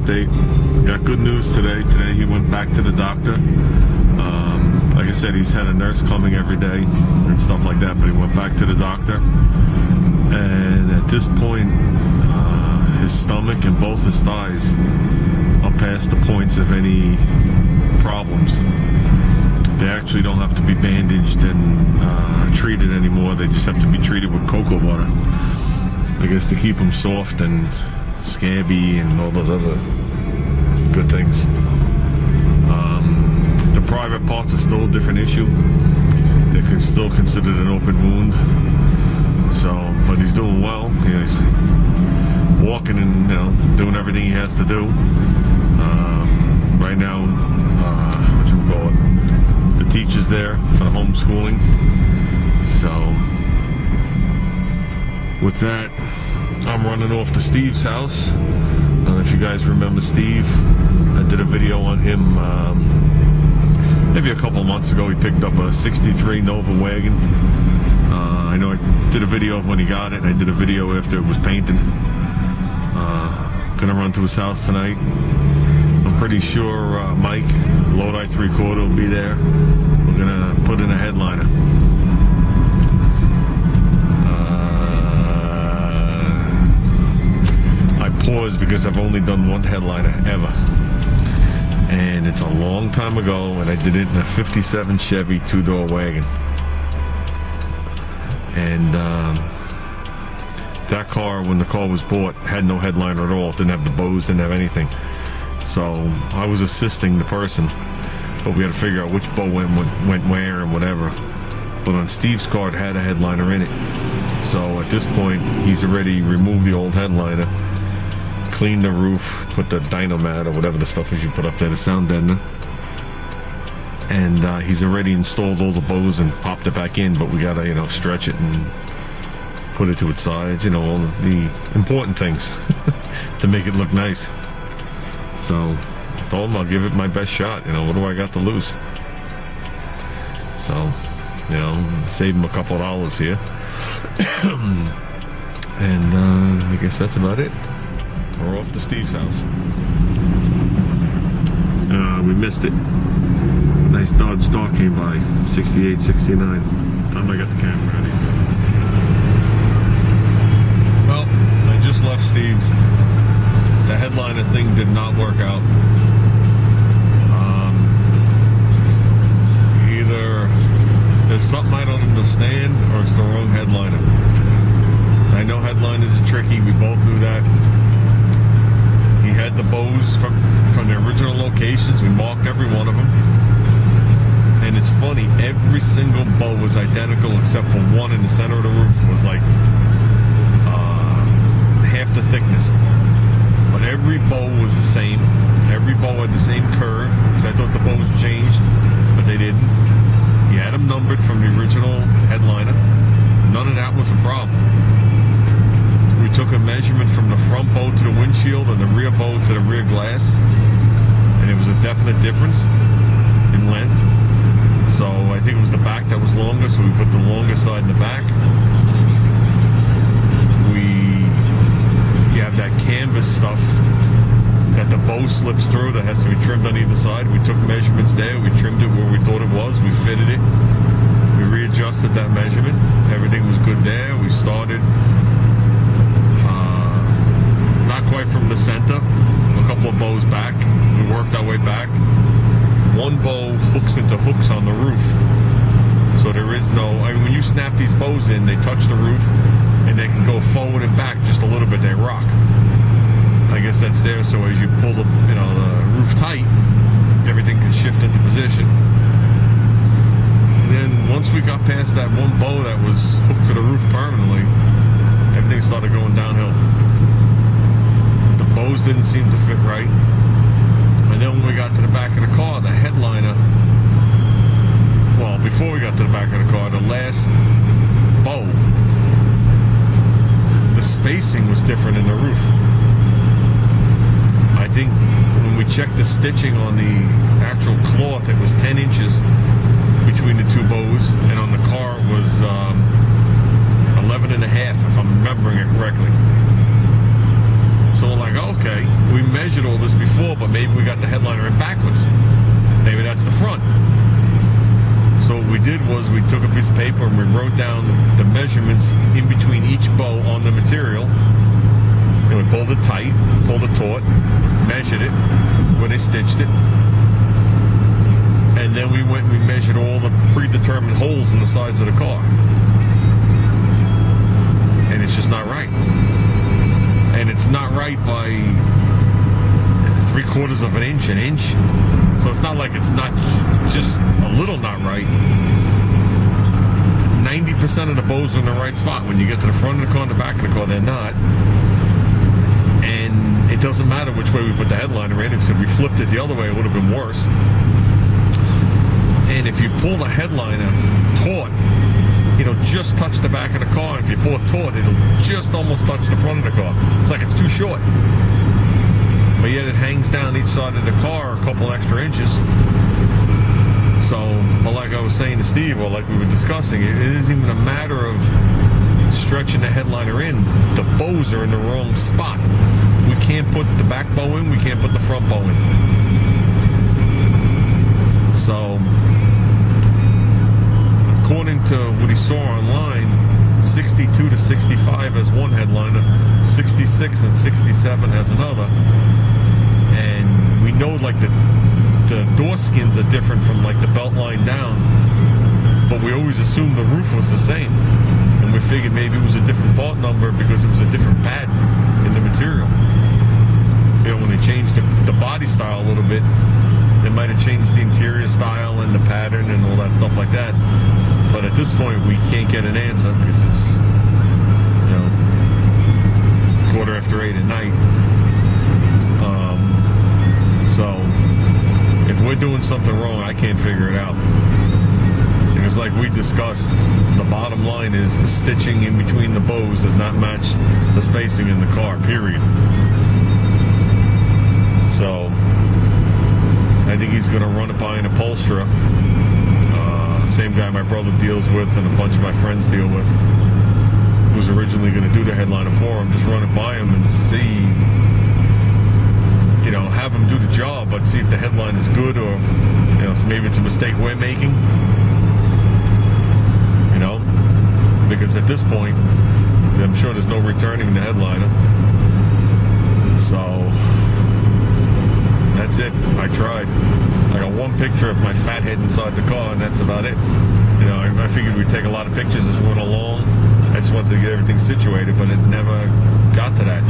update. Got good news today. Today he went back to the doctor. Like I said, he's had a nurse coming every day and stuff like that, but he went back to the doctor. And at this point, his stomach and both his thighs are past the points of any problems. They actually don't have to be bandaged and treated anymore. They just have to be treated with cocoa butter, I guess, to keep them soft and scabby and all those other good things. The private parts are still a different issue. They're still considered an open wound. So, but he's doing well. He's walking and doing everything he has to do. Right now, the teacher's there for the homeschooling. So, with that, I'm running off to Steve's house. I don't know if you guys remember Steve. I did a video on him maybe a couple months ago. He picked up a 63 Nova wagon. I know I did a video of when he got it, and I did a video after it was painted. Gonna run to his house tonight. I'm pretty sure Mike, Lodi 3/4, will be there. We're gonna put in a headliner. I paused because I've only done one headliner ever. And it's a long time ago, and I did it in a 57 Chevy 2-door wagon. And that car, when the car was bought, had no headliner at all. It didn't have the bows, didn't have anything. So I was assisting the person, but we had to figure out which bow went where and whatever. But on Steve's car, it had a headliner in it. So at this point, he's already removed the old headliner, cleaned the roof, put the Dynomat or whatever the stuff is you put up there, the sound deadener. And he's already installed all the bows and popped it back in, but we gotta, stretch it and put it to its sides, all the important things to make it look nice. So I told him I'll give it my best shot. What do I got to lose? So, save him a couple of dollars here. And I guess that's about it. We're off to Steve's house. We missed it. Nice Dodge Star came by, 68, 69. Time I got the camera ready. Well, I just left Steve's. The headliner thing did not work out. Either there's something I don't understand, or it's the wrong headliner. I know headliners are tricky. We both knew that. He had the bows from the original locations. We marked every one of them. And it's funny, every single bow was identical except for one in the center of the roof was like half the thickness. But every bow was the same. Every bow had the same curve, because I thought the bows changed, but they didn't. He had them numbered from the original headliner. None of that was a problem. We took a measurement from the front bow to the windshield and the rear bow to the rear glass, and it was a definite difference in length. So I think it was the back that was longer, so we put the longer side in the back. You have that canvas stuff that the bow slips through that has to be trimmed on either side. We took measurements there, we trimmed it where we thought it was, we fitted it, we readjusted that measurement. Everything was good there. We started not quite from the center, a couple of bows back. We worked our way back. One bow hooks into hooks on the roof, so there is no, when you snap these bows in, they touch the roof and they can go forward and back just a little bit. They rock. I guess that's there, so as you pull the roof tight, everything can shift into position. And then once we got past that one bow that was hooked to the roof permanently, everything started going downhill. The bows didn't seem to fit right. And then when we got to the back of the car, the headliner, well, before we got to the back of the car, the last bow, the spacing was different in the roof. I think when we checked the stitching on the actual cloth, it was 10 inches between the two bows, and on the car it was 11 and a half, if I'm remembering it correctly. So like, like, okay, we measured all this before, but maybe we got the headliner in backwards. Maybe that's the front. So what we did was we took a piece of paper and we wrote down the measurements in between each bow on the material. And we pulled it tight, pulled it taut, measured it where they stitched it. And then we went and we measured all the predetermined holes in the sides of the car. And it's just not right. And it's not right by 3/4 of an inch, an inch. So it's not like it's not just a little not right. 90% of the bows are in the right spot. When you get to the front of the car and the back of the car, they're not. And it doesn't matter which way we put the headliner in, because if we flipped it the other way, it would have been worse. And if you pull the headliner taut, it'll just touch the back of the car. If you pull it taut, it'll just almost touch the front of the car. It's like it's too short. But yet it hangs down each side of the car a couple extra inches. So, well, like I was saying to Steve, or like we were discussing, it isn't even a matter of stretching the headliner in. The bows are in the wrong spot. We can't put the back bow in, we can't put the front bow in. So, according to what he saw online, 62 to 65 has one headliner, 66 and 67 has another. And we know like the door skins are different from like the belt line down, but we always assumed the roof was the same. And we figured maybe it was a different part number because it was a different pad in the material. You know, when they changed the body style a little bit, they might have changed the interior style and the pattern and all that stuff like that. But at this point, we can't get an answer because it's, 8:15 at night. So if we're doing something wrong, I can't figure it out. Because like we discussed, the bottom line is the stitching in between the bows does not match the spacing in the car, period. So I think he's going to run it by an upholsterer. Same guy my brother deals with and a bunch of my friends deal with, who's originally going to do the headliner for him. Just run it by him and see, have him do the job, but see if the headline is good or, maybe it's a mistake we're making. Because at this point, I'm sure there's no returning the headliner. So that's it. I tried. I got one picture of my fat head inside the car, and that's about it. I figured we'd take a lot of pictures as we went along. I just wanted to get everything situated, but it never got to that.